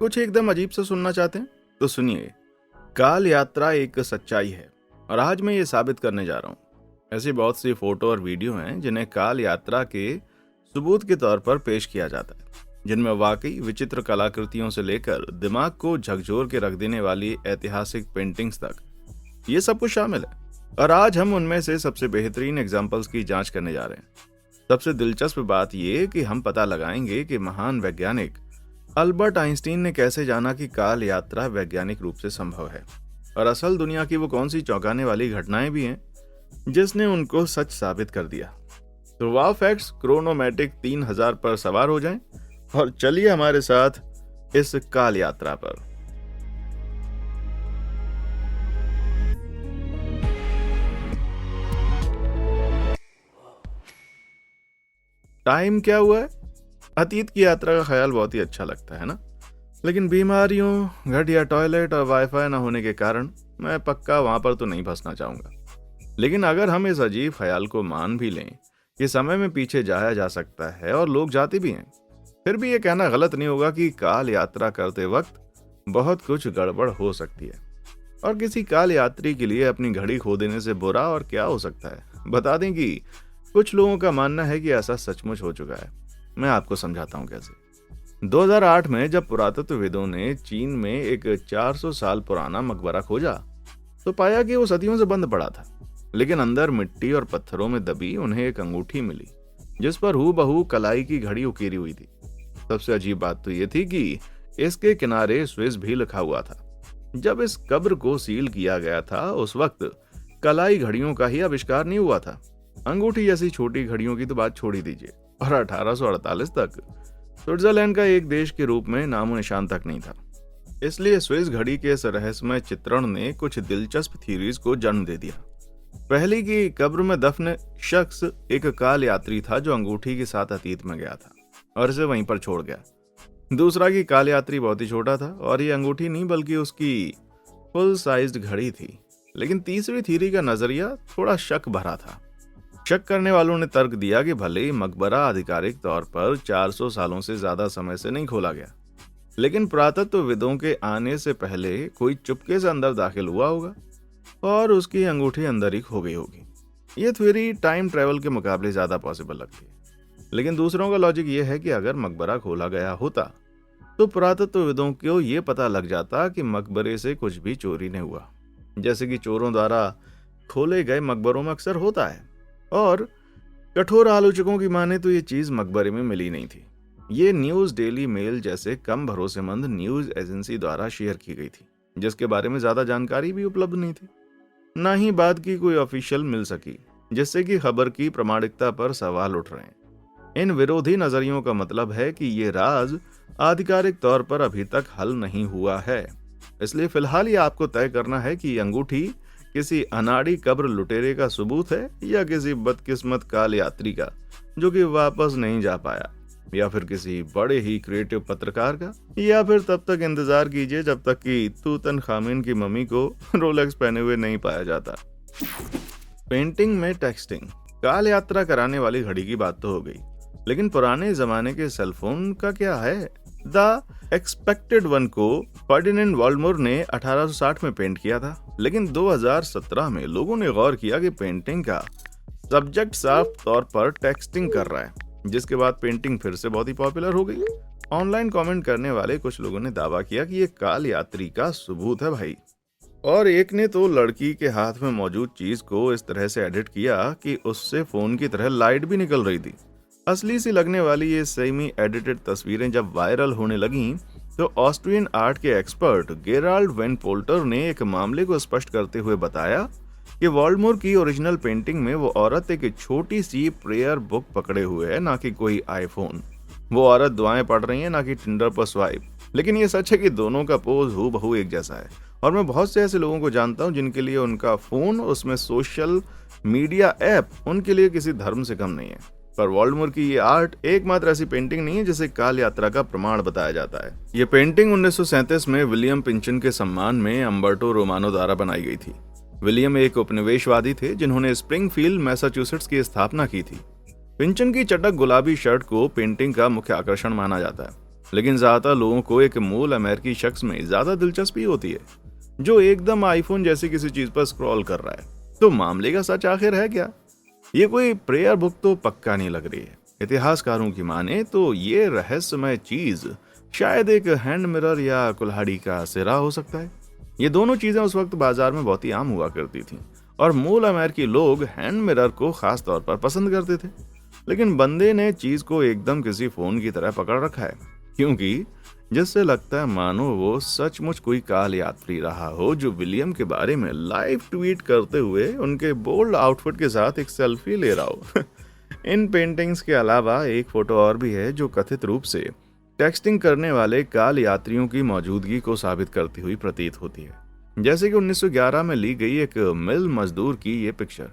कुछ एकदम अजीब सा सुनना चाहते हैं तो सुनिए। काल यात्रा एक सच्चाई है और आज मैं ये साबित करने जा रहा हूँ। ऐसी बहुत सी फोटो और वीडियो हैं जिन्हें काल यात्रा के सबूत के तौर पर पेश किया जाता है, जिनमें वाकई विचित्र कलाकृतियों से लेकर दिमाग को झकझोर के रख देने वाली ऐतिहासिक पेंटिंग्स तक ये सब कुछ शामिल है। और आज हम उनमें से सबसे बेहतरीन एग्जाम्पल्स की जांच करने जा रहे हैं। सबसे दिलचस्प बात यह कि हम पता लगाएंगे कि महान वैज्ञानिक अल्बर्ट आइंस्टीन ने कैसे जाना कि काल यात्रा वैज्ञानिक रूप से संभव है, और असल दुनिया की वो कौन सी चौंकाने वाली घटनाएं भी हैं जिसने उनको सच साबित कर दिया। तो वाव फैक्ट्स क्रोनोमैटिक 3000 पर सवार हो जाएं और चलिए हमारे साथ इस काल यात्रा पर। टाइम क्या हुआ है? अतीत की यात्रा का ख्याल बहुत ही अच्छा लगता है ना, लेकिन बीमारियों, घटिया टॉयलेट और वाईफाई न होने के कारण मैं पक्का वहां पर तो नहीं फंसना चाहूंगा। लेकिन अगर हम इस अजीब ख्याल को मान भी लें कि समय में पीछे जाया जा सकता है और लोग जाते भी हैं, फिर भी ये कहना गलत नहीं होगा कि काल यात्रा करते वक्त बहुत कुछ गड़बड़ हो सकती है। और किसी काल यात्री के लिए अपनी घड़ी खो देने से बुरा और क्या हो सकता है। बता दें कि कुछ लोगों का मानना है कि ऐसा सचमुच हो चुका है। मैं आपको समझाता हूं कैसे। 2008 में जब पुरातत्वविदों ने चीन में एक 400 साल पुराना मकबरा खोजा तो पाया कि वो सदियों से बंद पड़ा था, लेकिन अंदर मिट्टी और पत्थरों में दबी उन्हें एक अंगूठी मिली जिस पर हूबहू कलाई की घड़ी उकेरी हुई थी। सबसे अजीब बात तो ये थी कि इसके किनारे स्विस भी लिखा हुआ था। जब इस कब्र को सील किया गया था उस वक्त कलाई घड़ियों का ही आविष्कार नहीं हुआ था। अंगूठी जैसी छोटी घड़ियों की तो बात छोड़ ही दीजिए। और 1848 तक स्विट्जरलैंड का एक देश के रूप में नामो निशान तक नहीं था। इसलिए स्विस घड़ी के इस रहस्यमय चित्रण ने कुछ दिलचस्प थ्योरीज को जन्म दे दिया। पहली की कब्र में दफन शख्स एक काल यात्री था जो अंगूठी के साथ अतीत में गया था और इसे वहीं पर छोड़ गया। दूसरा की काल यात्री बहुत ही छोटा था और ये अंगूठी नहीं बल्कि उसकी फुल साइज्ड घड़ी थी। लेकिन तीसरी थ्योरी का नजरिया थोड़ा शक भरा था। शक करने वालों ने तर्क दिया कि भले ही मकबरा आधिकारिक तौर पर 400 सालों से ज्यादा समय से नहीं खोला गया, लेकिन पुरातत्वविदों के आने से पहले कोई चुपके से अंदर दाखिल हुआ होगा और उसकी अंगूठी अंदर ही खो गई होगी। ये थ्योरी टाइम ट्रेवल के मुकाबले ज्यादा पॉसिबल लगती है। लेकिन दूसरों का लॉजिक ये है कि अगर मकबरा खोला गया होता तो पुरातत्वविदों को ये पता लग जाता कि मकबरे से कुछ भी चोरी नहीं हुआ, जैसे कि चोरों द्वारा खोले गए मकबरों में अक्सर होता है। और कठोर आलोचकों की माने तो ये चीज मकबरे में मिली नहीं थी। ये न्यूज डेली मेल जैसे कम भरोसेमंद न्यूज एजेंसी द्वारा शेयर की गई थी, जिसके बारे में ज्यादा जानकारी भी उपलब्ध नहीं थी। ना ही बात की कोई ऑफिशियल मिल सकी, जिससे कि खबर की प्रामाणिकता पर सवाल उठ रहे हैं। इन विरोधी नजरियों का मतलब है कि ये राज आधिकारिक तौर पर अभी तक हल नहीं हुआ है। इसलिए फिलहाल ये आपको तय करना है कि अंगूठी किसी अनाड़ी कब्र लुटेरे का सबूत है या किसी बदकिस्मत काल यात्री का जो कि वापस नहीं जा पाया, या फिर किसी बड़े ही क्रिएटिव पत्रकार का, या फिर तब तक इंतजार कीजिए जब तक कि तूतनखामुन की मम्मी को रोलेक्स पहने हुए नहीं पाया जाता। पेंटिंग में टेक्सटिंग। काल यात्रा कराने वाली घड़ी की बात तो हो गई, लेकिन पुराने जमाने के सेलफोन का क्या है? द एक्सपेक्टेड वन को फर्डिनेंड वॉल्डमोर ने 1860 में पेंट किया था, लेकिन 2017 में लोगों ने गौर किया कि पेंटिंग का सब्जेक्ट साफ तौर पर टेक्सटिंग कर रहा है, जिसके बाद पेंटिंग फिर से बहुत ही पॉपुलर हो गई। ऑनलाइन कमेंट करने वाले कुछ लोगों ने दावा किया कि ये काल यात्री का सबूत है भाई। और एक ने तो लड़की के हाथ में मौजूद चीज को इस तरह से एडिट किया कि उससे फोन की तरह लाइट भी निकल रही थी। असली सी लगने वाली ये सेमी एडिटेड तस्वीरें जब वायरल होने लगीं तो ऑस्ट्रियन आर्ट के एक्सपर्ट गेराल्ड वेन पोल्टर ने एक मामले को स्पष्ट करते हुए बताया कि वॉल्डमोर की ओरिजिनल पेंटिंग में वो औरत एक छोटी सी प्रेयर बुक पकड़े हुए है, ना कि कोई आईफोन। वो औरत दुआएं पढ़ रही है, ना कि टिंडर पर स्वाइप। लेकिन ये सच है कि दोनों का पोज हूबहू एक जैसा है। और मैं बहुत से ऐसे लोगों को जानता हूँ जिनके लिए उनका फोन, उसमें सोशल मीडिया ऐप उनके लिए किसी धर्म से कम नहीं है। पर वॉल्डमोर की ये आर्ट एकमात्र ऐसी पेंटिंग नहीं है जिसे काल यात्रा का प्रमाण बताया जाता है। ये पेंटिंग 1937 में विलियम पिंचन के सम्मान में अम्बर्टो रोमानो द्वारा बनाई गई थी। विलियम एक उपनिवेशवादी थे जिन्होंने स्प्रिंगफील्ड मैसाचुसेट्स की स्थापना की थी। पिंचन की चटक गुलाबी शर्ट को पेंटिंग का मुख्य आकर्षण माना जाता है। लेकिन ज्यादातर लोगों को एक मूल अमेरिकी शख्स में ज्यादा दिलचस्पी होती है, जो एकदम आईफोन जैसी किसी चीज पर स्क्रॉल कर रहा है। तो मामले का सच आखिर है क्या? ये कोई प्रेयर बुक तो पक्का नहीं लग रही है। इतिहासकारों की माने तो ये रहस्यमय चीज शायद एक हैंड मिरर या कुल्हाड़ी का सिरा हो सकता है। ये दोनों चीजें उस वक्त बाजार में बहुत ही आम हुआ करती थीं और मूल अमेरिकी लोग हैंड मिरर को खास तौर पर पसंद करते थे। लेकिन बंदे ने चीज को एकदम किसी फोन की तरह पकड़ रखा है, क्योंकि जिससे लगता है मानो वो सचमुच कोई काल यात्री रहा हो जो विलियम के बारे में लाइव ट्वीट करते हुए उनके बोल्ड आउटफिट के साथ एक सेल्फी ले रहा हो। इन पेंटिंग्स के अलावा एक फोटो और भी है जो कथित रूप से टेक्सटिंग करने वाले काल यात्रियों की मौजूदगी को साबित करती हुई प्रतीत होती है, जैसे कि 1911 में ली गई एक मिल मजदूर की ये पिक्चर।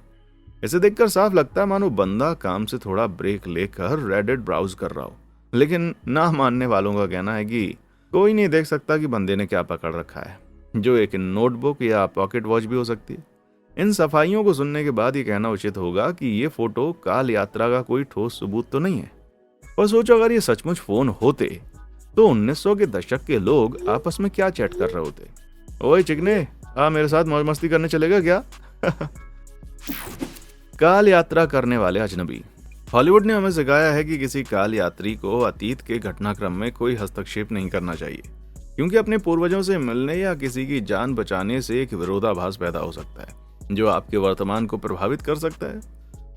इसे देखकर साफ लगता है मानो बंदा काम से थोड़ा ब्रेक लेकर रेडिट ब्राउज कर रहा हो। लेकिन ना मानने वालों का कहना है कि कोई नहीं देख सकता कि बंदे ने क्या पकड़ रखा है, जो एक नोटबुक या पॉकेट वॉच भी हो सकती है। इन सफाइयों को सुनने के बाद ये कहना उचित होगा कि ये फोटो काल यात्रा का कोई ठोस सबूत तो नहीं है। पर सोचो, अगर ये सचमुच फोन होते तो 1900 के दशक के लोग आपस में क्या चैट कर रहे होते? ओए चिकने, मेरे साथ मौज मस्ती करने चलेगा क्या? काल यात्रा करने वाले अजनबी। हॉलीवुड ने हमें सिखाया है कि किसी काल यात्री को अतीत के घटनाक्रम में कोई हस्तक्षेप नहीं करना चाहिए, क्योंकि अपने पूर्वजों से मिलने या किसी की जान बचाने से एक विरोधाभास पैदा हो सकता है जो आपके वर्तमान को प्रभावित कर सकता है।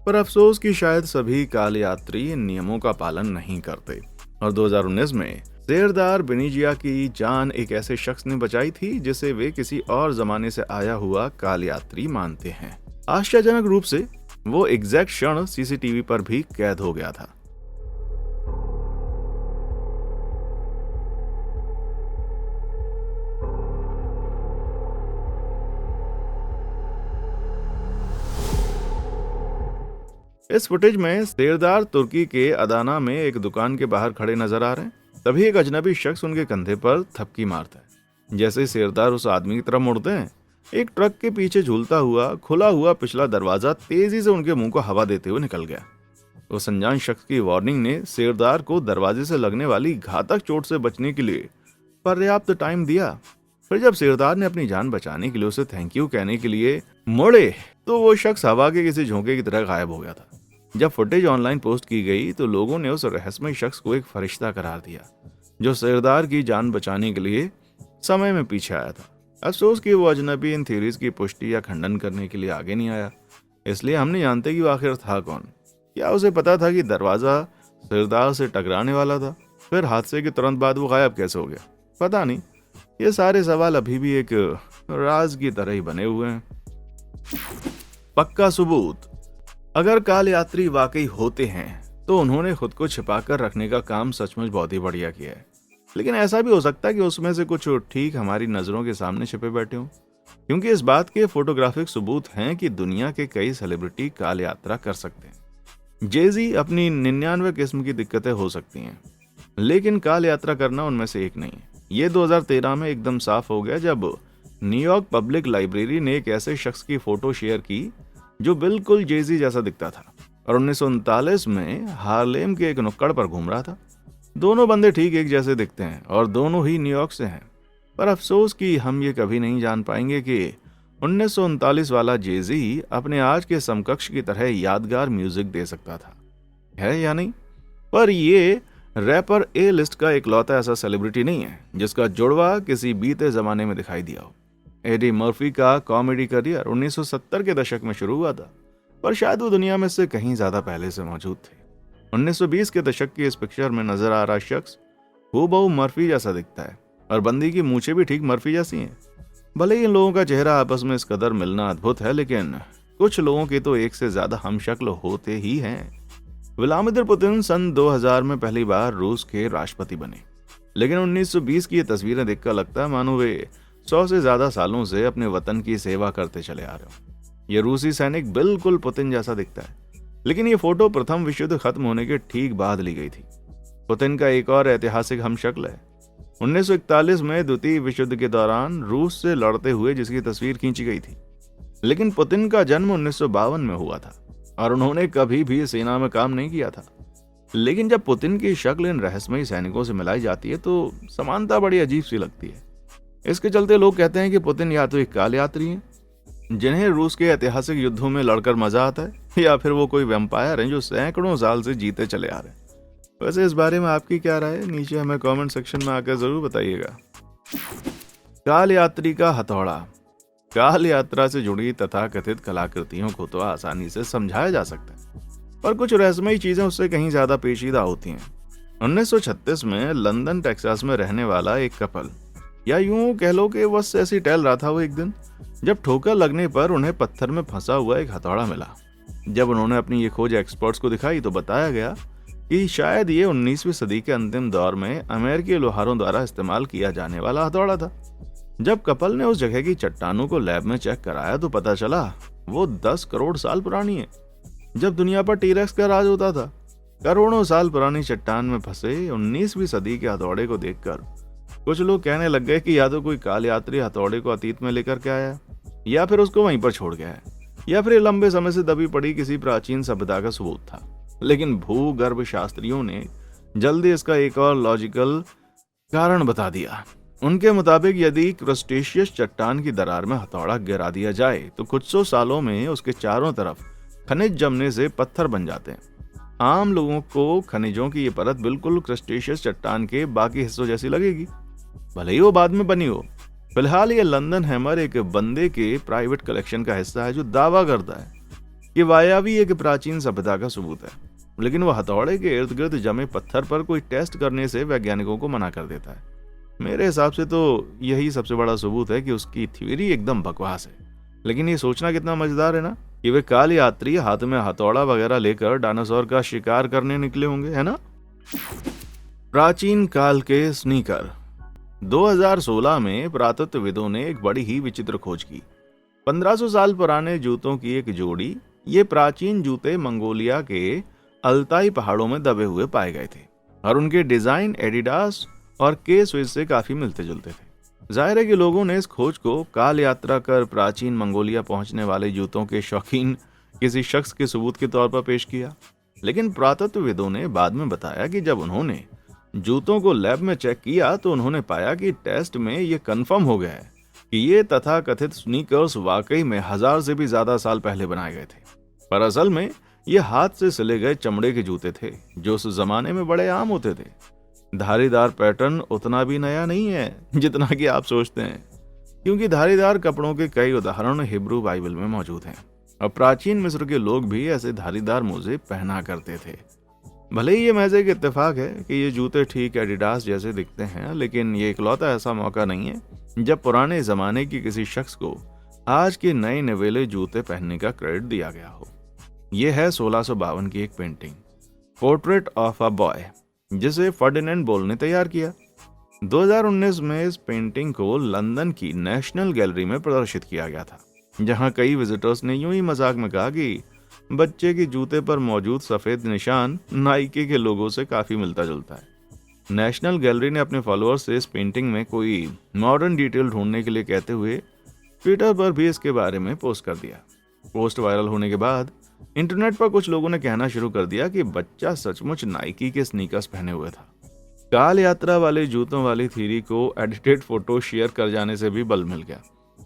पर अफसोस कि शायद सभी काल यात्री इन नियमों का पालन नहीं करते और 2019 में सेरदार बेनिजिया की जान एक ऐसे शख्स ने बचाई थी जिसे वे किसी और जमाने से आया हुआ काल यात्री मानते हैं। आश्चर्यजनक रूप से वो एग्जैक्ट क्षण सीसीटीवी पर भी कैद हो गया था। इस फुटेज में सेरदार तुर्की के अदाना में एक दुकान के बाहर खड़े नजर आ रहे हैं। तभी एक अजनबी शख्स उनके कंधे पर थपकी मारता है। जैसे ही सेरदार उस आदमी की तरफ मुड़ते हैं, एक ट्रक के पीछे झूलता हुआ खुला हुआ पिछला दरवाजा तेजी से उनके मुंह को हवा देते हुए निकल गया। उस अनजान शख्स की वार्निंग ने सेरदार को दरवाजे से लगने वाली घातक चोट से बचने के लिए पर्याप्त टाइम दिया। फिर जब सेरदार ने अपनी जान बचाने के लिए उसे थैंक यू कहने के लिए मुड़े तो वो शख्स हवा के किसी झोंके की तरह गायब हो गया था। जब फुटेज ऑनलाइन पोस्ट की गई तो लोगों ने उस रहस्यमय शख्स को एक फरिश्ता करार दिया जो सेरदार की जान बचाने के लिए समय में पीछे आया था। अफसोस कि वो अजनबी इन थ्योरीज की पुष्टि या खंडन करने के लिए आगे नहीं आया, इसलिए हम नहीं जानते कि वो आखिर था कौन। क्या उसे पता था कि दरवाजा सेरदार से टकराने वाला था? फिर हादसे के तुरंत बाद वो गायब कैसे हो गया? पता नहीं। ये सारे सवाल अभी भी एक राज की तरह ही बने हुए हैं। पक्का सबूत। अगर काल यात्री वाकई होते हैं तो उन्होंने खुद को छिपाकर रखने का काम सचमुच बहुत ही बढ़िया किया है। लेकिन ऐसा भी हो सकता है कि उसमें से कुछ ठीक हमारी नजरों के सामने छिपे बैठे हों, क्योंकि इस बात के फोटोग्राफिक सबूत हैं कि दुनिया के कई सेलिब्रिटी काल यात्रा कर सकते हैं। जेजी अपनी 99 किस्म की दिक्कतें हो सकती हैं, लेकिन काल यात्रा करना उनमें से एक नहीं है। ये 2013 में एकदम साफ हो गया जब न्यूयॉर्क पब्लिक लाइब्रेरी ने एक ऐसे शख्स की फोटो शेयर की जो बिल्कुल जेजी जैसा दिखता था और 1939 में हार्लेम के एक नुक्कड़ पर घूम रहा था। दोनों बंदे ठीक एक जैसे दिखते हैं और दोनों ही न्यूयॉर्क से हैं। पर अफसोस कि हम ये कभी नहीं जान पाएंगे कि 1939 वाला जेजी अपने आज के समकक्ष की तरह यादगार म्यूजिक दे सकता था, है या नहीं। पर ये रैपर ए लिस्ट का इकलौता ऐसा सेलिब्रिटी नहीं है जिसका जुड़वा किसी बीते जमाने में दिखाई दिया हो। एडी मर्फी का कॉमेडी करियर 1970 के दशक में शुरू हुआ था, पर शायद वो दुनिया में से कहीं ज्यादा पहले से मौजूद थे। 1920 के दशक की इस पिक्चर में नजर आ रहा शख्स हूबहू मर्फी जैसा दिखता है और बंदी की मूछें भी ठीक मर्फी जैसी हैं। भले ही इन लोगों का चेहरा आपस में इस कदर मिलना अद्भुत है, लेकिन कुछ लोगों के तो एक से ज्यादा हमशक्ल होते ही हैं। व्लादिमीर पुतिन सन 2000 में पहली बार रूस के राष्ट्रपति बने, लेकिन 1920 की ये तस्वीरें देखकर लगता है मानो वे 100 से ज्यादा सालों से अपने वतन की सेवा करते चले आ रहे हो। ये रूसी सैनिक बिल्कुल पुतिन जैसा दिखता है, लेकिन ये फोटो प्रथम विश्व युद्ध खत्म होने के ठीक बाद ली गई थी। पुतिन का एक और ऐतिहासिक हमशक्ल है 1941 में द्वितीय विश्व युद्ध के दौरान रूस से लड़ते हुए जिसकी तस्वीर खींची गई थी। लेकिन पुतिन का जन्म 1952 में हुआ था और उन्होंने कभी भी सेना में काम नहीं किया था। लेकिन जब पुतिन की शक्ल इन रहस्यमयी सैनिकों से मिलाई जाती है तो समानता बड़ी अजीब सी लगती है। इसके चलते लोग कहते हैं कि पुतिन या तो एक काल यात्री हैं जिन्हें रूस के ऐतिहासिक युद्धों में लड़कर मजा आता है, या फिर वो कोई वैम्पायर हैं जो सैकड़ों साल से जीते चले आ रहे हैं। वैसे इस बारे में आपकी क्या राय है, नीचे हमें कमेंट सेक्शन में आकर जरूर बताइएगा। काल यात्री का हथौड़ा। काल यात्रा से जुड़ी तथाकथित कलाकृतियों को तो आसानी से समझाया जा सकता है, पर कुछ रहस्यमयी चीजें उससे कहीं ज्यादा पेचीदा होती हैं। 1936 में लंदन टेक्सास में रहने वाला एक कपल, या यूं कह लो कि बस ऐसी टहल रहा था वो एक दिन, जब ठोकर लगने पर उन्हें पत्थर में फंसा हुआ एक हथौड़ा मिला। जब उन्होंने अपनी ये खोज एक्सपर्ट्स को दिखाई तो बताया गया कि शायद ये 19वीं सदी के अंतिम दौर में अमेरिकी लोहारों द्वारा इस्तेमाल किया जाने वाला हथौड़ा था। जब कपल ने उस जगह की चट्टानों को लैब में चेक कराया तो पता चला वो 10 करोड़ साल पुरानी है। जब दुनिया पर टीरेक्स का राज होता था, करोड़ों साल पुरानी चट्टान में फंसे 19वीं सदी के हथौड़े को देखकर कुछ लोग कहने लग गए कि या तो कोई काल यात्री हथौड़े को अतीत में लेकर के आया, या फिर उसको वहीं पर छोड़ गया है, या फिर लंबे समय से दबी पड़ी किसी प्राचीन सभ्यता का सबूत था। लेकिन भूगर्भ शास्त्रियों ने जल्दी इसका एक और लॉजिकल कारण बता दिया। उनके मुताबिक यदि क्रस्टेशियस चट्टान की दरार में हथौड़ा गिरा दिया जाए तो कुछ सौ सालों में उसके चारों तरफ खनिज जमने से पत्थर बन जाते हैं। आम लोगों को खनिजों की ये परत बिल्कुल क्रस्टेशियस चट्टान के बाकी हिस्सों जैसी लगेगी, भले ही वो बाद में बनी हो। फिलहाल ये लंदन हैमर एक बंदे के प्राइवेट कलेक्शन का हिस्सा है जो दावा करता है कि वायवी एक प्राचीन सभ्यता का सबूत है, लेकिन वह हथौड़े के इर्द गिर्द जमे पत्थर पर कोई टेस्ट करने से वैज्ञानिकों को मना कर देता है। मेरे हिसाब से तो यही सबसे बड़ा सबूत है कि उसकी थ्योरी एकदम बकवास है। लेकिन ये सोचना कितना मजेदार है ना कि वे काल यात्री हाथ में हथौड़ा वगैरह लेकर डायनासोर का शिकार करने निकले होंगे, है ना। प्राचीन काल के स्नीकर। 2016 में पुरातत्वविदों ने एक बड़ी ही विचित्र खोज की। 1500 साल पुराने जूतों की एक जोड़ी। ये प्राचीन जूते मंगोलिया के अल्ताई पहाड़ों में दबे हुए पाए गए थे और उनके डिजाइन एडिडास और के स्विस से काफी मिलते जुलते थे। जाहिर है कि लोगों ने इस खोज को काल यात्रा कर प्राचीन मंगोलिया पहुंचने वाले जूतों के शौकीन किसी शख्स के सबूत के तौर पर पेश किया। लेकिन पुरातत्वविदों ने बाद में बताया कि जब उन्होंने जूतों को लैब में चेक किया तो उन्होंने पाया कि टेस्ट में ये कंफर्म हो गया है कि ये तथाकथित स्नीकर्स वाकई में 1000 से भी ज्यादा साल पहले बनाए गए थे। पर असल में ये हाथ से सिले गए चमड़े के जूते थे जो उस जमाने में बड़े आम होते थे। धारीदार पैटर्न उतना भी नया नहीं है जितना कि आप सोचते हैं, क्योंकि धारीदार कपड़ों के कई उदाहरण हिब्रू बाइबल में मौजूद हैं और प्राचीन मिस्र के लोग भी ऐसे धारीदार मोजे पहना करते थे। भले ही ये महज एक इत्तेफाक है कि ये जूते ठीक एडिडास जैसे दिखते हैं, लेकिन ये इकलौता ऐसा मौका नहीं है जब पुराने जमाने की किसी शख्स को आज के नए नवेले जूते पहनने का क्रेडिट दिया गया हो। ये है 1652 की एक painting, portrait of a boy, जिसे फर्डिनेंड बोल ने तैयार किया। 2019 में इस पेंटिंग को लंदन की नेशनल गैलरी में प्रदर्शित किया गया था, जहां कई विजिटर्स ने यूं ही मजाक में कहा कि बच्चे के जूते पर मौजूद सफेद निशान नाइकी के लोगों से काफी मिलता जुलता है। नेशनल गैलरी ने अपने फॉलोअर्स से इस पेंटिंग में कोई मॉडर्न डिटेल ढूंढने के लिए कहते हुए ट्विटर पर भी इसके बारे में पोस्ट कर दिया। पोस्ट वायरल होने के बाद इंटरनेट पर कुछ लोगों ने कहना शुरू कर दिया कि बच्चा सचमुच नाइकी के स्नीकर्स पहने हुए था। काल यात्रा वाले जूतों वाली थ्योरी को एडिटेड फोटो शेयर कर जाने से भी बल मिल गया,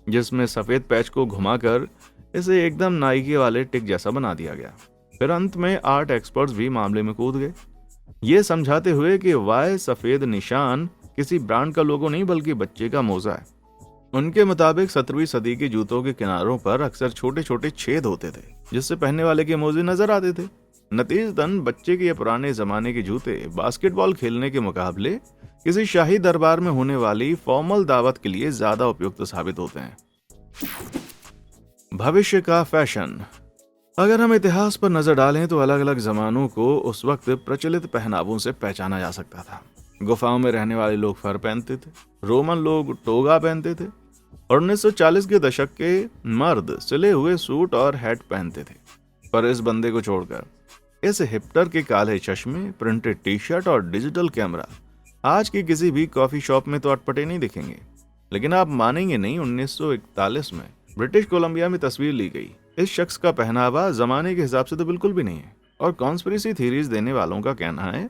जिसमें सफेद पैच को घुमाकर इसे एकदम नाइकी वाले टिक जैसा बना दिया गया। फिर अंत में आर्ट एक्सपर्ट्स भी मामले में कूद गए, ये समझाते हुए कि वाई सफेद निशान किसी ब्रांड का लोगो नहीं बल्कि बच्चे का मोजा है। उनके मुताबिक 17वीं सदी के जूतों के किनारों पर अक्सर छोटे छोटे छेद होते थे जिससे पहनने वाले के मोजे नजर आते थे। नतीजतन बच्चे के ये पुराने जमाने के जूते बास्केटबॉल खेलने के मुकाबले किसी शाही दरबार में होने वाली फॉर्मल दावत के लिए ज्यादा उपयुक्त साबित होते हैं। भविष्य का फैशन। अगर हम इतिहास पर नजर डालें तो अलग अलग जमानों को उस वक्त प्रचलित पहनावों से पहचाना जा सकता था। गुफाओं में रहने वाले लोग फर पहनते थे, रोमन लोग टोगा पहनते थे और 1940 के दशक के मर्द सिले हुए सूट और हैट पहनते थे। पर इस बंदे को छोड़कर इस हिप्टर के काले चश्मे, प्रिंटेड टी शर्ट और डिजिटल कैमरा आज की किसी भी कॉफी शॉप में तो अटपटे नहीं दिखेंगे। लेकिन आप मानेंगे नहीं, 1941 में ब्रिटिश कोलंबिया में तस्वीर ली गई। इस शख्स का पहनावा जमाने के हिसाब से तो बिल्कुल भी नहीं है। और कॉन्स्पिरेसी थीरीज देने वालों का कहना है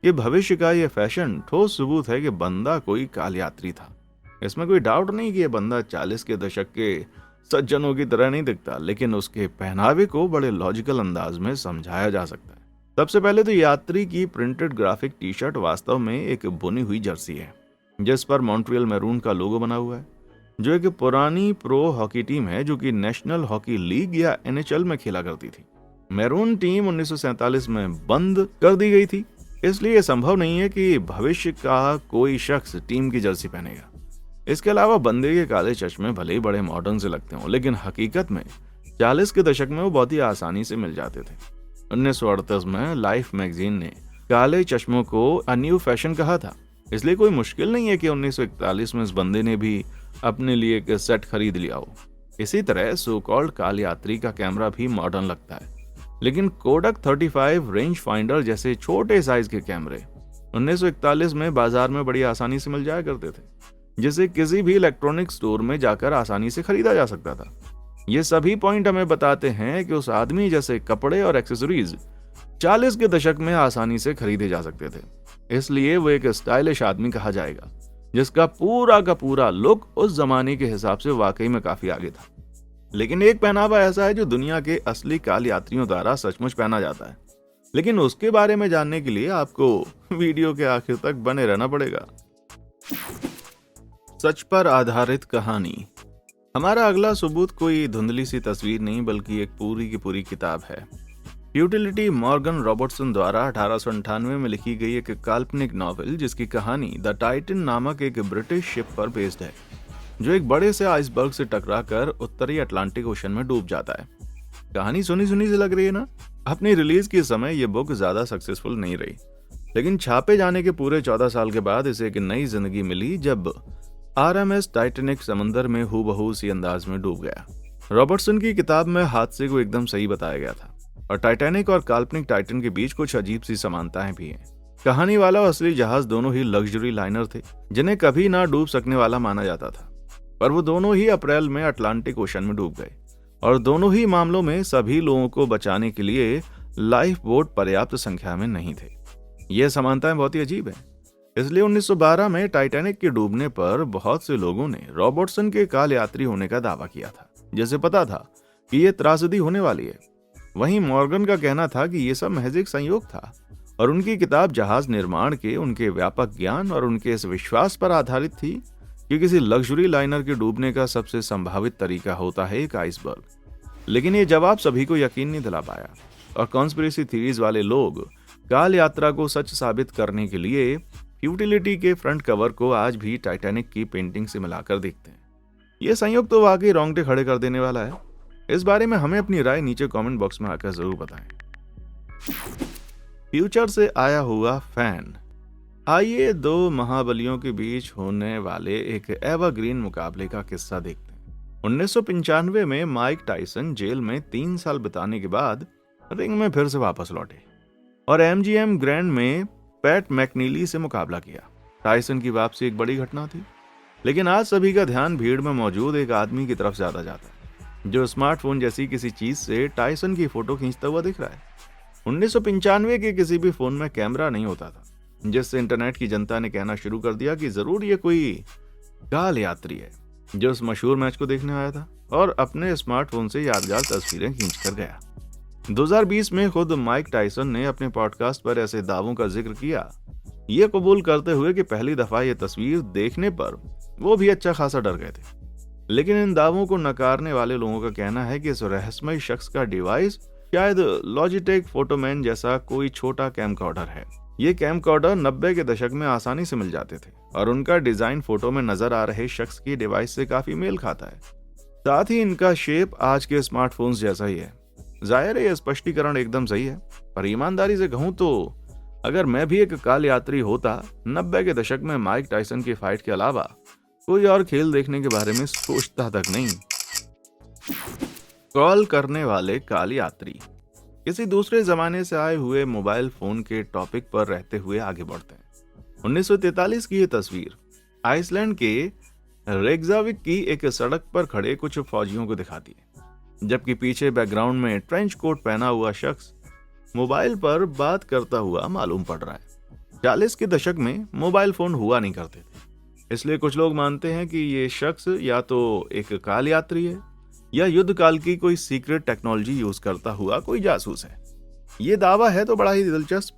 कि भविष्य का यह फैशन ठोस सबूत है कि बंदा कोई काल यात्री था। इसमें कोई डाउट नहीं कि यह बंदा 40 के दशक के सज्जनों की तरह नहीं दिखता, लेकिन उसके पहनावे को बड़े लॉजिकल अंदाज में समझाया जा सकता है। सबसे पहले तो यात्री की प्रिंटेड ग्राफिक टी शर्ट वास्तव में एक बुनी हुई जर्सी है जिस पर मॉन्ट्रियल मैरून का लोगो बना हुआ है, जो एक पुरानी प्रो हॉकी टीम है जो कि नेशनल हॉकी लीग या NHL में खेला करती थी। मैरून टीम 1947 में बंद कर दी गई थी, इसलिए यह संभव नहीं है कि भविष्य का कोई शख्स टीम की जर्सी पहनेगा। इसके अलावा बंदे के काले चश्मे भले ही बड़े मॉडर्न से लगते हों, लेकिन हकीकत में 40 के दशक में वो बहुत ही आसानी से मिल जाते थे। 1938 में लाइफ मैगजीन ने काले चश्मों को अ न्यू फैशन कहा था, इसलिए कोई मुश्किल नहीं है कि 1941 में इस बंदे ने भी अपने लिए एक सेट खरीद लिया हो। इसी तरह सो कॉल्ड काल यात्री का कैमरा भी मॉडर्न लगता है, लेकिन कोडक 35 रेंज फाइंडर जैसे छोटे साइज के कैमरे 1941 में बाजार में बड़ी आसानी से मिल जाया करते थे, जिसे किसी भी इलेक्ट्रॉनिक स्टोर में जाकर आसानी से खरीदा जा सकता था। ये सभी पॉइंट हमें बताते हैं कि उस आदमी जैसे कपड़े और एक्सेसरीज 40 के दशक में आसानी से खरीदे जा सकते थे, इसलिए वो एक स्टाइलिश आदमी कहा जाएगा जिसका पूरा का पूरा लुक उस जमाने के हिसाब से वाकई में काफी आगे था। लेकिन एक पहनावा ऐसा है जो दुनिया के असली काल यात्रियों द्वारा सचमुच पहना जाता है, लेकिन उसके बारे में जानने के लिए आपको वीडियो के आखिर तक बने रहना पड़ेगा। सच पर आधारित कहानी। हमारा अगला सबूत कोई धुंधली सी तस्वीर नहीं बल्कि एक पूरी की पूरी किताब है। यूटिलिटी मॉर्गन रॉबर्टसन द्वारा 1898 में लिखी गई एक काल्पनिक नॉवेल जिसकी कहानी द टाइटन नामक एक ब्रिटिश शिप पर बेस्ड है जो एक बड़े से आइसबर्ग से टकराकर उत्तरी अटलांटिक ओशन में डूब जाता है। कहानी सुनी सुनी से लग रही है ना? अपनी रिलीज के समय ये बुक ज्यादा सक्सेसफुल नहीं रही, लेकिन छापे जाने के पूरे 14 साल के बाद इसे एक नई जिंदगी मिली जब RMS टाइटैनिक समंदर में हूबहू उसी अंदाज में डूब गया। रॉबर्टसन की किताब में हादसे को एकदम सही बताया गया था और टाइटैनिक और काल्पनिक टाइटन के बीच कुछ अजीब सी समानताएं भी हैं। कहानी वाला और असली जहाज दोनों ही लग्जरी लाइनर थे जिन्हें कभी ना डूब सकने वाला माना जाता था, पर वो दोनों ही अप्रैल में अटलांटिक ओशन में डूब गए और दोनों ही मामलों में सभी लोगों को बचाने के लिए लाइफ बोट पर्याप्त संख्या में नहीं थे। ये समानताएं बहुत ही अजीब है, इसलिए 1912 में टाइटैनिक के डूबने पर बहुत से लोगों ने रॉबर्टसन के काल यात्री होने का दावा किया था, जैसे पता था कि यह त्रासदी होने वाली है। वहीं मॉर्गन का कहना था कि यह सब महज एक संयोग था और उनकी किताब जहाज निर्माण के उनके व्यापक ज्ञान और उनके इस विश्वास पर आधारित थी कि किसी लग्जरी लाइनर के डूबने का सबसे संभावित तरीका होता है एक आइसबर्ग। लेकिन ये जवाब सभी को यकीन नहीं दिला पाया और कॉन्स्पिरेसी थीरीज वाले लोग काल यात्रा को सच साबित करने के लिए यूटिलिटी के फ्रंट कवर को आज भी टाइटैनिक की पेंटिंग से मिलाकर देखते हैं। यह संयोग तो वाकई रोंगटे खड़े कर देने वाला है। इस बारे में हमें अपनी राय नीचे कमेंट बॉक्स में आकर जरूर बताएं। फ्यूचर से आया हुआ फैन। आइए दो महाबलियों के बीच होने वाले एक एवरग्रीन मुकाबले का किस्सा देखते हैं। 1995 में माइक टायसन जेल में 3 साल बिताने के बाद रिंग में फिर से वापस लौटे और MGM ग्रैंड में पैट मैकनीली से मुकाबला किया। टायसन की वापसी एक बड़ी घटना थी, लेकिन आज सभी का ध्यान भीड़ में मौजूद एक आदमी की तरफ ज्यादा जाता है जो स्मार्टफोन जैसी किसी चीज से टायसन की फोटो खींचता हुआ दिख रहा है। 1995 के किसी भी फोन में कैमरा नहीं होता था, जिससे इंटरनेट की जनता ने कहना शुरू कर दिया कि जरूर ये कोई काल यात्री है जो उस मशहूर मैच को देखने आया था और अपने स्मार्टफोन से यादगार तस्वीरें खींच कर गया। 2020 में खुद माइक टायसन ने अपने पॉडकास्ट पर ऐसे दावों का जिक्र किया, ये कबूल करते हुए कि पहली दफा ये तस्वीर देखने पर वो भी अच्छा खासा डर गए थे। लेकिन इन दावों को नकारने वाले लोगों का कहना है कि इस रहस्यमय शख्स का डिवाइस शायद लॉजिटेक फोटोमैन जैसा कोई छोटा कैमकॉर्डर है। ये कैमकॉर्डर 90 के दशक में आसानी से मिल जाते थे और उनका डिजाइन फोटो में नजर आ रहे शख्स की डिवाइस से काफी मेल खाता है। साथ ही इनका शेप आज के स्मार्टफोन्स जैसा ही है। जाहिर है यह स्पष्टीकरण एकदम सही है, पर ईमानदारी से कहूं तो अगर मैं भी एक काल यात्री होता 90 के दशक में माइक टायसन की फाइट के अलावा कोई और खेल देखने के बारे में सोचता तक नहीं। कॉल करने वाले काल यात्री। किसी दूसरे जमाने से आए हुए मोबाइल फोन के टॉपिक पर रहते हुए आगे बढ़ते हैं। 1943 की यह तस्वीर आइसलैंड के रेक्जाविक की एक सड़क पर खड़े कुछ फौजियों को दिखाती है, जबकि पीछे बैकग्राउंड में ट्रेंच कोट पहना हुआ शख्स मोबाइल पर बात करता हुआ मालूम पड़ रहा है। 40 के दशक में मोबाइल फोन हुआ नहीं करते थे, इसलिए कुछ लोग मानते हैं कि ये शख्स या तो एक काल यात्री है या युद्ध काल की कोई सीक्रेट टेक्नोलॉजी यूज करता हुआ कोई जासूस है। ये दावा है तो बड़ा ही दिलचस्प,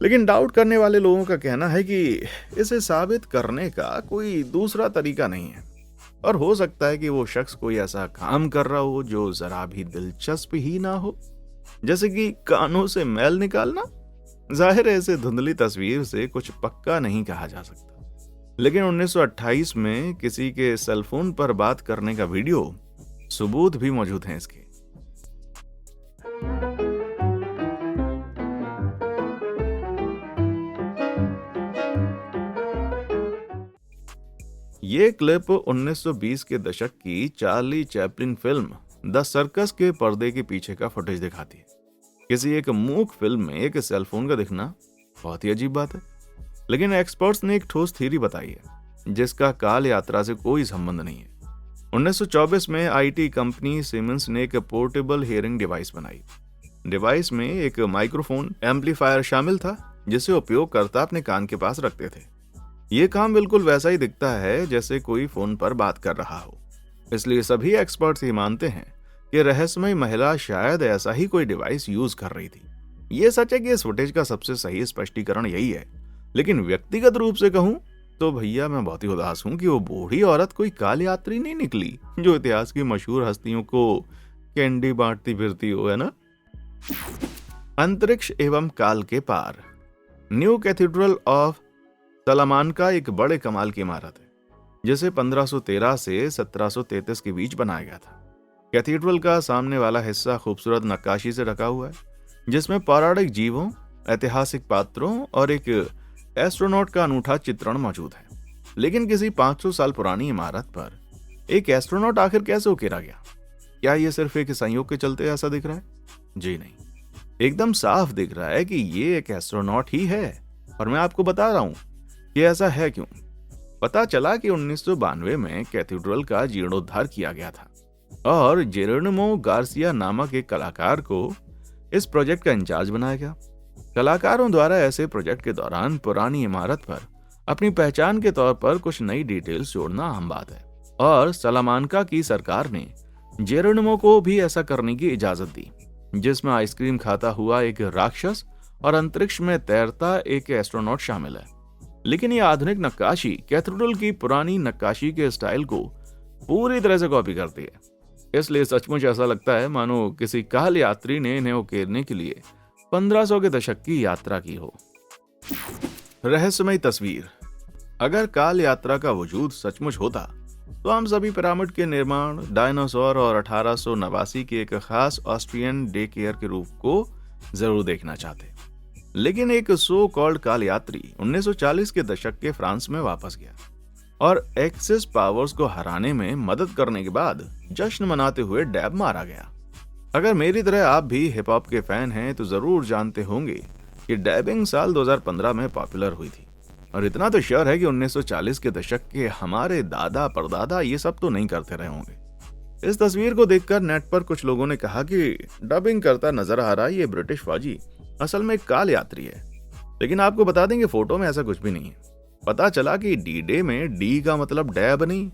लेकिन डाउट करने वाले लोगों का कहना है कि इसे साबित करने का कोई दूसरा तरीका नहीं है, और हो सकता है कि वो शख्स कोई ऐसा काम कर रहा हो जो जरा भी दिलचस्प ही ना हो, जैसे कि कानों से मैल निकालना। जाहिर है ऐसे धुंधली तस्वीर से कुछ पक्का नहीं कहा जा सकता, लेकिन 1928 में किसी के सेलफोन पर बात करने का वीडियो सबूत भी मौजूद हैं इसके। ये क्लिप 1920 के दशक की Charlie Chaplin film the circus के पर्दे के पीछे का फुटेज दिखाती है। किसी एक मूक फिल्म में एक सेलफोन का दिखना बहुत ही अजीब बात है, लेकिन एक्सपर्ट्स ने एक ठोस थ्योरी बताई है जिसका काल यात्रा से कोई संबंध नहीं है। 1924 में आईटी कंपनी सीमेंस ने एक पोर्टेबल हियरिंग डिवाइस बनाई। डिवाइस में एक माइक्रोफोन एम्पलीफायर शामिल था जिसे उपयोगकर्ता अपने कान के पास रखते थे। ये काम बिल्कुल वैसा ही दिखता है जैसे कोई फोन पर बात कर रहा हो, इसलिए सभी एक्सपर्ट्स ये मानते हैं कि रहस्यमय महिला शायद ऐसा ही कोई डिवाइस यूज कर रही थी। ये सच है कि इस फुटेज का सबसे सही स्पष्टीकरण यही है, लेकिन व्यक्तिगत रूप से कहूं तो भैया मैं बहुत ही उदास हूं कि वो बूढ़ी औरत कोई काल यात्री नहीं निकली जो इतिहास की मशहूर हस्तियों को कैंडी बांटती फिरती हो, है ना। अंतरिक्ष एवं काल के पार। न्यू कैथेड्रल ऑफ सलामानका एक बड़े कमाल की इमारत है जिसे 1513 से 1733 के बीच बनाया गया था। कैथेड्रल का सामने वाला हिस्सा खूबसूरत नक्काशी से ढका हुआ है जिसमें पौराणिक जीवों, ऐतिहासिक पात्रों और एक एस्ट्रोनॉट का अनूठा चित्रण मौजूद है। लेकिन किसी 500 साल पुरानी इमारत पर एक एस्ट्रोनॉट आखिर कैसे उकेरा गया? क्या यह सिर्फ एक संयोग के चलते ऐसा दिख रहा है? जी नहीं, एकदम साफ दिख रहा है कि ये एक एस्ट्रोनॉट ही है, और मैं आपको बता रहा हूं कि ऐसा है क्यों। पता चला कि 1992 में कैथेड्रल का जीर्णोद्धार किया गया था और जेरोनिमो गार्सिया नामक एक कलाकार को इस प्रोजेक्ट का इंचार्ज बनाया गया। कलाकारों द्वारा ऐसे प्रोजेक्ट के दौरान पुरानी इमारत पर अपनी पहचान के तौर पर कुछ नई डिटेल्स जोड़ना आम बात है, और सलामानका की सरकार ने जेरोनिमो को भी ऐसा करने की इजाजत दी, जिसमें आइसक्रीम खाता हुआ एक राक्षस और अंतरिक्ष में तैरता एक एस्ट्रोनॉट शामिल है। लेकिन ये आधुनिक नक्काशी कैथेड्रल की पुरानी नक्काशी के स्टाइल को पूरी तरह से कॉपी करती है, इसलिए सचमुच ऐसा लगता है मानो किसी काल यात्री ने इन्हें उकेरने के लिए 1500 के दशक की यात्रा की हो। रहस्यमय तस्वीर। अगर काल यात्रा का वजूद सचमुच होता तो हम सभी पिरामिड के निर्माण, डायनासोर और 1889 की एक खास ऑस्ट्रियन डे केयर के रूप को जरूर देखना चाहते। लेकिन एक सो कॉल्ड काल यात्री 1940 के दशक के फ्रांस में वापस गया और एक्सिस पावर्स को हराने में मदद करने के बाद जश्न मनाते हुए डैब मारा गया। अगर मेरी तरह आप भी हिप हॉप के फैन हैं तो जरूर जानते होंगे कि डैबिंग साल 2015 में पॉपुलर हुई थी, और इतना तो श्योर है कि 1940 के दशक के हमारे दादा परदादा ये सब तो नहीं करते रहे होंगे। इस तस्वीर को देखकर नेट पर कुछ लोगों ने कहा कि डबिंग करता नजर आ रहा है ये ब्रिटिश फौजी असल में काल यात्री है, लेकिन आपको बता देंगे फोटो में ऐसा कुछ भी नहीं है। पता चला कि डी डे में डी का मतलब डैब नहीं,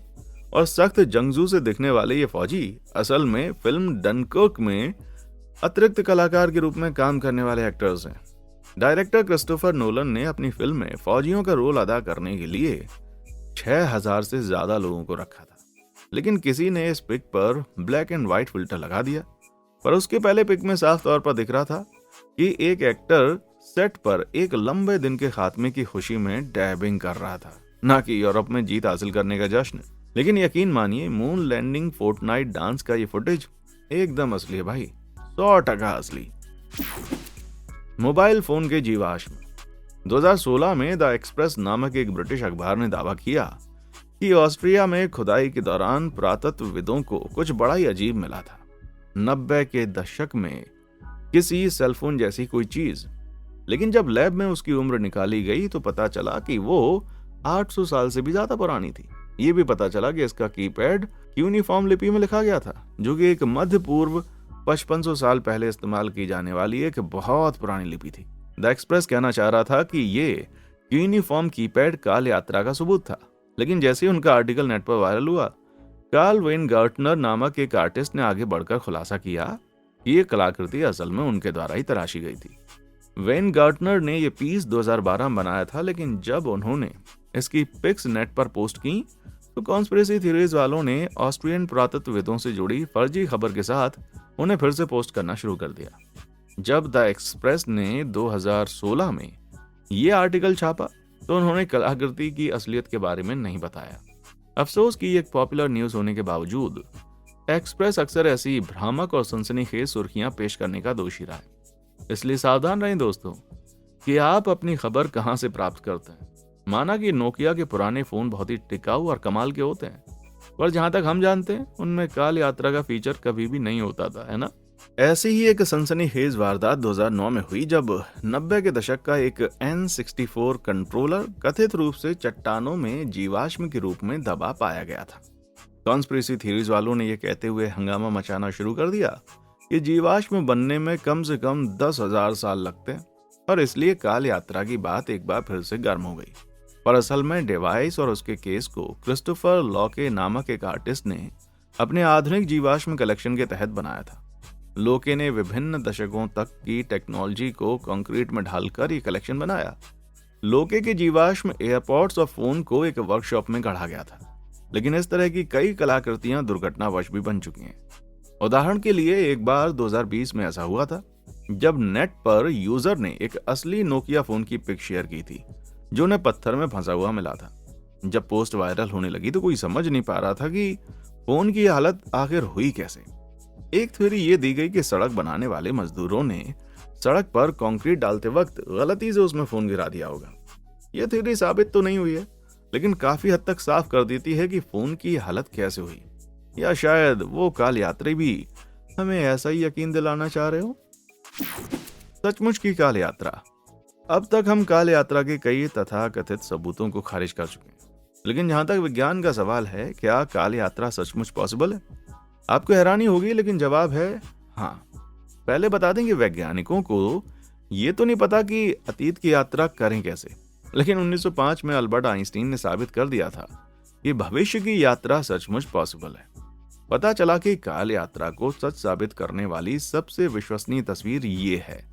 और सख्त जंगजू से दिखने वाले ये फौजी असल में फिल्म डनकर्क में अतिरिक्त कलाकार के रूप में काम करने वाले एक्टर्स हैं। डायरेक्टर क्रिस्टोफर नोलन ने अपनी फिल्म में फौजियों का रोल अदा करने के लिए 6000 से ज्यादा लोगों को रखा था, लेकिन किसी ने इस पिक पर ब्लैक एंड व्हाइट फिल्टर लगा दिया। पर उसके पहले पिक में साफ तौर पर दिख रहा था कि एक एक्टर सेट पर एक लंबे दिन के खात्मे की खुशी में डैबिंग कर रहा था, ना कि यूरोप में जीत हासिल करने का जश्न। लेकिन यकीन मानिए, मून लैंडिंग फोर्टनाइट डांस का ये फुटेज एकदम असली है भाई, 100% असली। मोबाइल फोन के जीवाश्म। 2016 में द एक्सप्रेस नामक एक ब्रिटिश अखबार ने दावा किया कि ऑस्ट्रिया में खुदाई के दौरान पुरातत्वविदों को कुछ बड़ा ही अजीब मिला था। 90 के दशक में किसी सेलफोन जैसी कोई चीज, लेकिन जब लैब में उसकी उम्र निकाली गई तो पता चला कि वो 800 साल से भी ज्यादा पुरानी थी। ये भी पता चला कि इसका कीपैड यूनिफॉर्म लिपि में लिखा गया था, जो कि एक मध्य पूर्व 5500 साल पहले इस्तेमाल की जाने वाली एक बहुत पुरानी लिपि थी। द एक्सप्रेस कहना चाह रहा था कि ये यूनिफॉर्म कीपैड काल यात्रा का सबूत था, लेकिन जैसे ही उनका आर्टिकल नेट पर वायरल हुआ, कार्ल वेनगार्टनर नामक एक आर्टिस्ट ने आगे बढ़कर खुलासा किया कि ये कलाकृति असल में उनके द्वारा ही तराशी गई थी। वेनगार्टनर ने यह पीस 2012 में बनाया था, लेकिन जब उन्होंने इसकी पिक्स नेट पर पोस्ट की तो कॉन्स्पिरेसी थ्योरीज वालों ने ऑस्ट्रियन पुरातत्वविदों से जुड़ी फर्जी खबर के साथ उन्हें फिर से पोस्ट करना शुरू कर दिया। जब द एक्सप्रेस ने 2016 में ये आर्टिकल छापा तो उन्होंने कलाकृति की असलियत के बारे में नहीं बताया। अफसोस कि एक पॉपुलर न्यूज होने के बावजूद एक्सप्रेस अक्सर ऐसी भ्रामक और सनसनीखेज सुर्खियां पेश करने का दोषी रहा है। इसलिए सावधान रहें दोस्तों कि आप अपनी खबर कहां से प्राप्त करते हैं। माना कि नोकिया के पुराने फोन बहुत ही टिकाऊ और कमाल के होते हैं, पर जहां तक हम जानते हैं उनमें काल यात्रा का फीचर कभी भी नहीं होता था, है ना। ऐसी ही एक सनसनीखेज वारदात 2009 में हुई जब 90 के दशक का एक N64 कंट्रोलर कथित रूप से चट्टानों में जीवाश्म के रूप में दबा पाया गया था। कॉन्स्पिरेसी थ्योरीज वालों ने यह कहते हुए हंगामा मचाना शुरू कर दिया कि जीवाश्म बनने में कम से कम 10,000 साल लगते हैं और इसलिए काल यात्रा की बात एक बार फिर से गर्म हो गई। पर असल में डिवाइस और उसके केस को क्रिस्टोफर लॉके नामक एक आर्टिस्ट ने अपने आधुनिक जीवाश्म कलेक्शन के तहत बनाया था। लोके ने विभिन्न दशकों तक की टेक्नोलॉजी को कंक्रीट में ढालकर ये कलेक्शन बनाया। लोके के जीवाश्म एयरपोर्ट्स और फोन को एक वर्कशॉप में गढ़ा गया था, लेकिन इस तरह की कई कलाकृतियां दुर्घटनावश भी बन चुकी हैं। उदाहरण के लिए एक बार 2020 में ऐसा हुआ था जब नेट पर यूजर ने एक असली नोकिया फोन की पिक शेयर की थी जो उन्हें पत्थर में फंसा हुआ मिला था। जब पोस्ट वायरल होने लगी तो कोई समझ नहीं पा रहा था कि फोन की हालत आखिर हुई कैसे। एक थ्योरी ये दी गई कि सड़क बनाने वाले मजदूरों ने सड़क पर कंक्रीट डालते वक्त गलती से उसमें फोन गिरा दिया होगा। यह थ्योरी साबित तो नहीं हुई है, लेकिन काफी हद तक साफ कर देती है कि फोन की हालत कैसे हुई, या शायद वो काल यात्री भी हमें ऐसा ही यकीन दिलाना चाह रहे हो। सचमुच की काल यात्रा। अब तक हम काल यात्रा के कई तथाकथित सबूतों को खारिज कर चुके हैं, लेकिन जहां तक विज्ञान का सवाल है, क्या काल यात्रा सचमुच पॉसिबल है? आपको हैरानी होगी, लेकिन जवाब है हाँ। पहले बता दें कि वैज्ञानिकों को ये तो नहीं पता कि अतीत की यात्रा करें कैसे, लेकिन 1905 में अल्बर्ट आइंस्टीन ने साबित कर दिया था कि भविष्य की यात्रा सचमुच पॉसिबल है। पता चला कि काल यात्रा को सच साबित करने वाली सबसे विश्वसनीय तस्वीर ये है,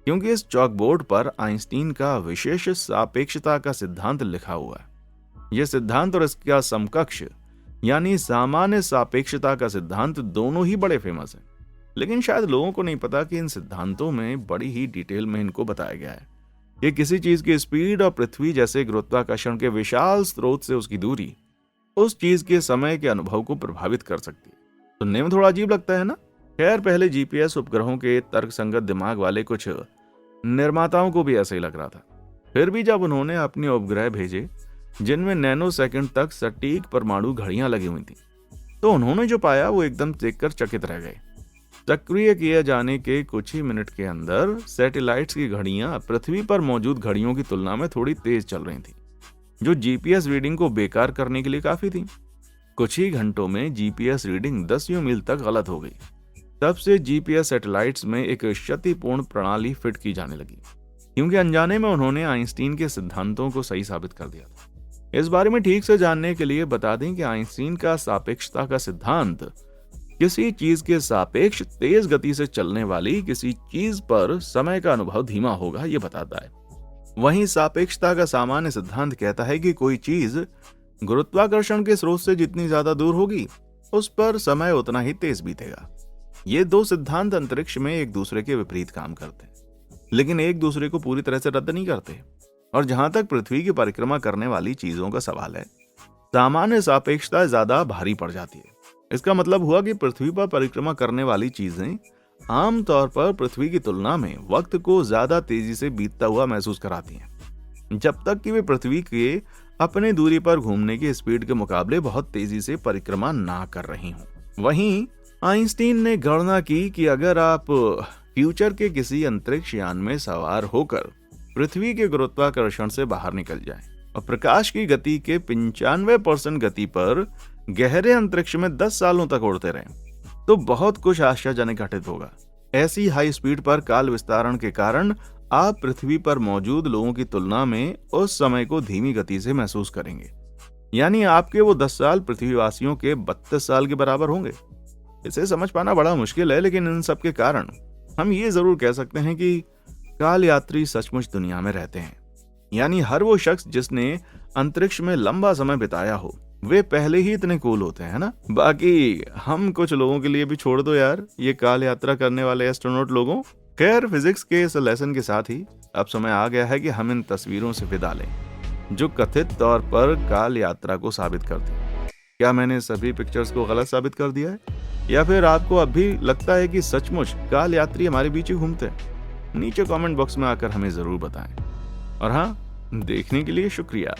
क्योंकि इस चॉकबोर्ड पर आइंस्टीन का विशेष सापेक्षता का सिद्धांत लिखा हुआ है। यह सिद्धांत और इसका समकक्ष यानी सामान्य सापेक्षता का सिद्धांत दोनों ही बड़े फेमस हैं, लेकिन शायद लोगों को नहीं पता कि इन सिद्धांतों में बड़ी ही डिटेल में इनको बताया गया है। ये किसी चीज की स्पीड और पृथ्वी जैसे गुरुत्वाकर्षण के विशाल स्रोत से उसकी दूरी उस चीज के समय के अनुभव को प्रभावित कर सकती है। सुनने में थोड़ा अजीब लगता है ना। खैर, पहले जीपीएस उपग्रहों के तर्कसंगत दिमाग वाले कुछ निर्माताओं को भी ऐसा ही लग रहा था। फिर भी जब उन्होंने अपने उपग्रह भेजे जिनमें नैनो सेकंड तक सटीक परमाणु घड़ियां लगी हुई थी, तो उन्होंने जो पाया वो एकदम देखकर चकित रह गए। सक्रिय किए जाने के कुछ ही मिनट के अंदर सैटेलाइट्स की घड़ियां पृथ्वी पर मौजूद घड़ियों की तुलना में थोड़ी तेज चल रही थी, जो जीपीएस रीडिंग को बेकार करने के लिए काफी थी। कुछ ही घंटों में जीपीएस रीडिंग 10 मील तक गलत हो गई। तब से जीपीएस सैटेलाइट्स में एक क्षतिपूर्ण प्रणाली फिट की जाने लगी, क्योंकि अनजाने में उन्होंने आइंस्टीन के सिद्धांतों को सही साबित कर दिया था। इस बारे में ठीक से जानने के लिए बता दें कि आइंस्टीन का सापेक्षता का सिद्धांत किसी चीज के सापेक्ष तेज गति से चलने वाली किसी चीज पर समय का अनुभव धीमा होगा, यह बताता है। वहीं सापेक्षता का सामान्य सिद्धांत कहता है कि कोई चीज गुरुत्वाकर्षण के स्रोत से जितनी ज्यादा दूर होगी उस पर समय उतना ही तेज बीतेगा। ये दो सिद्धांत अंतरिक्ष में एक दूसरे के विपरीत काम करते हैं, लेकिन एक दूसरे को पूरी तरह से रद्द नहीं करते। और जहां तक पृथ्वी की परिक्रमा करने वाली चीजों का सवाल है, सामान्य सापेक्षता ज्यादा भारी पड़ जाती है। इसका मतलब हुआ कि पृथ्वी पर परिक्रमा करने वाली चीजें आमतौर पर पृथ्वी की तुलना में वक्त को ज्यादा तेजी से बीतता हुआ महसूस कराती हैं, जब तक कि वे पृथ्वी के अपने दूरी पर घूमने की स्पीड के मुकाबले बहुत तेजी से परिक्रमा ना कर रही हों। वहीं आइंस्टीन ने गणना की कि अगर आप फ्यूचर के किसी अंतरिक्ष यान में सवार होकर पृथ्वी के गुरुत्वाकर्षण से बाहर निकल जाएं और प्रकाश की गति के 95% गति पर गहरे अंतरिक्ष में 10 सालों तक उड़ते रहें, तो बहुत कुछ आश्चर्यजनक घटित होगा। ऐसी हाई स्पीड पर काल विस्तारण के कारण आप पृथ्वी पर मौजूद लोगों की तुलना में उस समय को धीमी गति से महसूस करेंगे। यानी आपके वो 10 साल पृथ्वीवासियों के 32 साल के बराबर होंगे। इसे समझ पाना बड़ा मुश्किल है, लेकिन इन सब के कारण हम ये जरूर कह सकते हैं कि काल यात्री सचमुच दुनिया में रहते हैं। यानी हर वो शख्स जिसने अंतरिक्ष में लंबा समय बिताया हो, वे पहले ही इतने कूल होते हैं ना। बाकी हम कुछ लोगों के लिए भी छोड़ दो यार, ये काल यात्रा करने वाले एस्ट्रोनॉट लोगों। खैर, फिजिक्स के इस लेसन के साथ ही अब समय आ गया है कि हम इन तस्वीरों से विदा लें जो कथित तौर पर काल यात्रा को साबित करती हैं। क्या मैंने सभी पिक्चर्स को गलत साबित कर दिया है, या फिर आपको अब भी लगता है कि सचमुच काल यात्री हमारे बीच ही घूमते हैं? नीचे कमेंट बॉक्स में आकर हमें जरूर बताएं। और हाँ, देखने के लिए शुक्रिया।